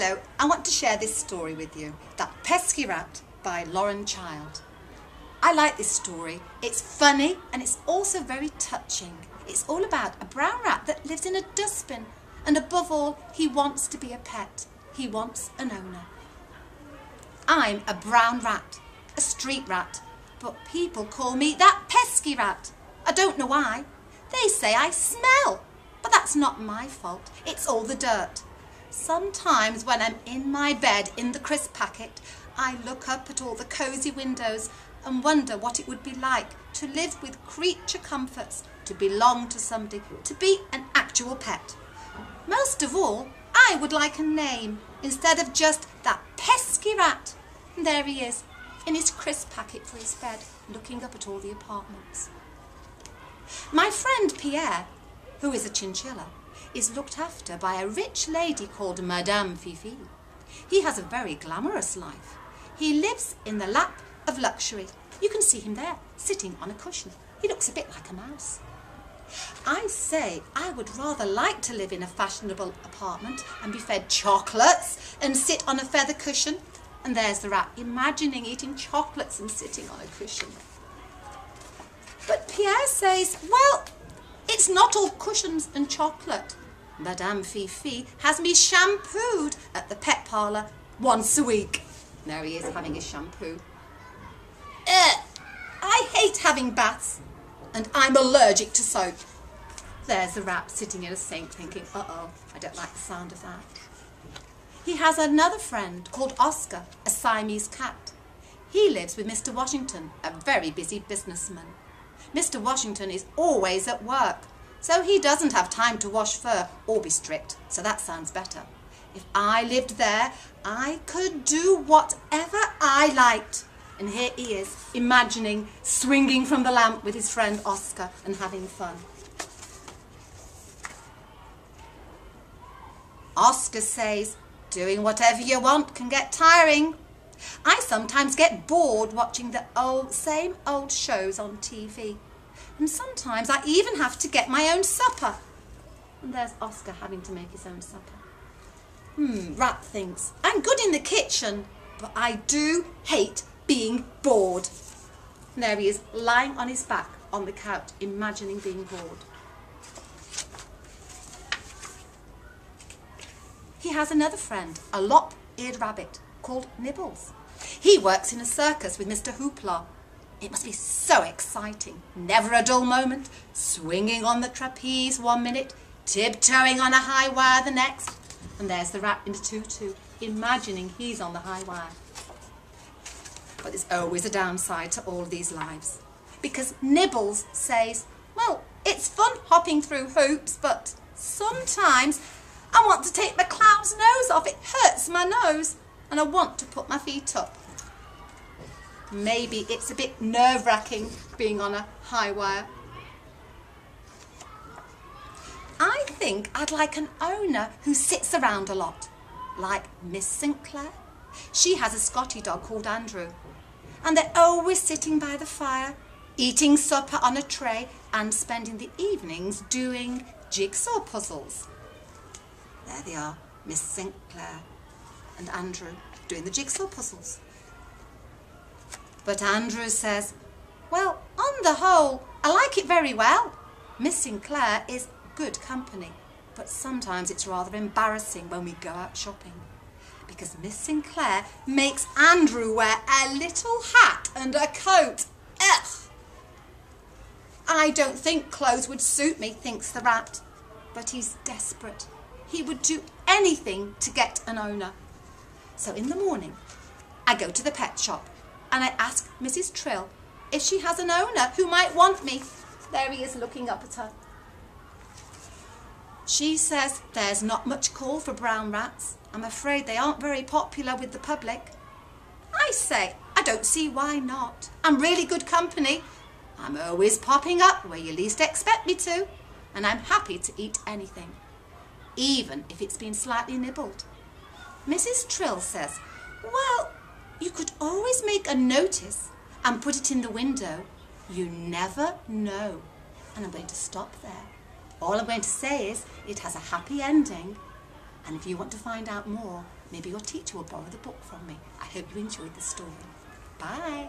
Hello, I want to share this story with you, That Pesky Rat by Lauren Child. I like this story. It's funny and it's also very touching. It's all about a brown rat that lives in a dustbin, and above all, he wants to be a pet. He wants an owner. I'm a brown rat, a street rat, but people call me that pesky rat. I don't know why. They say I smell, but that's not my fault. It's all the dirt. Sometimes when I'm in my bed in the crisp packet, I look up at all the cosy windows and wonder what it would be like to live with creature comforts, to belong to somebody, to be an actual pet. Most of all, I would like a name instead of just that pesky rat. And there he is, in his crisp packet for his bed, looking up at all the apartments. My friend Pierre, who is a chinchilla, is looked after by a rich lady called Madame Fifi. He has a very glamorous life. He lives in the lap of luxury. You can see him there, sitting on a cushion. He looks a bit like a mouse. I say I would rather like to live in a fashionable apartment and be fed chocolates and sit on a feather cushion. And there's the rat, imagining eating chocolates and sitting on a cushion. But Pierre says, well, it's not all cushions and chocolate. Madame Fifi has me shampooed at the pet parlour once a week. There he is having his shampoo. I hate having baths and I'm allergic to soap. There's the rat sitting in a sink thinking, uh-oh, I don't like the sound of that. He has another friend called Oscar, a Siamese cat. He lives with Mr. Washington, a very busy businessman. Mr. Washington is always at work, so he doesn't have time to wash fur or be stripped, so that sounds better. If I lived there, I could do whatever I liked. And here he is, imagining swinging from the lamp with his friend Oscar and having fun. Oscar says, doing whatever you want can get tiring. I sometimes get bored watching the same old shows on TV. And sometimes I even have to get my own supper. And there's Oscar having to make his own supper. Rat thinks, I'm good in the kitchen, but I do hate being bored. And there he is, lying on his back on the couch, imagining being bored. He has another friend, a lop-eared rabbit called Nibbles. He works in a circus with Mr. Hoopla. It must be so exciting, never a dull moment, swinging on the trapeze 1 minute, tiptoeing on a high wire the next. And there's the rat in the tutu, imagining he's on the high wire. But there's always a downside to all these lives, because Nibbles says, well, it's fun hopping through hoops, but sometimes I want to take my clown's nose off. It hurts my nose, and I want to put my feet up. Maybe it's a bit nerve-wracking being on a high wire. I think I'd like an owner who sits around a lot, like Miss Sinclair. She has a Scotty dog called Andrew, and they're always sitting by the fire, eating supper on a tray and spending the evenings doing jigsaw puzzles. There they are, Miss Sinclair and Andrew doing the jigsaw puzzles. But Andrew says, well, on the whole, I like it very well. Miss Sinclair is good company, but sometimes it's rather embarrassing when we go out shopping, because Miss Sinclair makes Andrew wear a little hat and a coat. Ugh! I don't think clothes would suit me, thinks the rat, but he's desperate. He would do anything to get an owner. So in the morning, I go to the pet shop and I ask Mrs. Trill if she has an owner who might want me. There he is looking up at her. She says there's not much call for brown rats. I'm afraid they aren't very popular with the public. I say, I don't see why not. I'm really good company. I'm always popping up where you least expect me to, and I'm happy to eat anything, even if it's been slightly nibbled. Mrs. Trill says, well, you could always make a notice and put it in the window. You never know. And I'm going to stop there. All I'm going to say is it has a happy ending And if you want to find out more, maybe your teacher will borrow the book from me. I hope you enjoyed the story. Bye.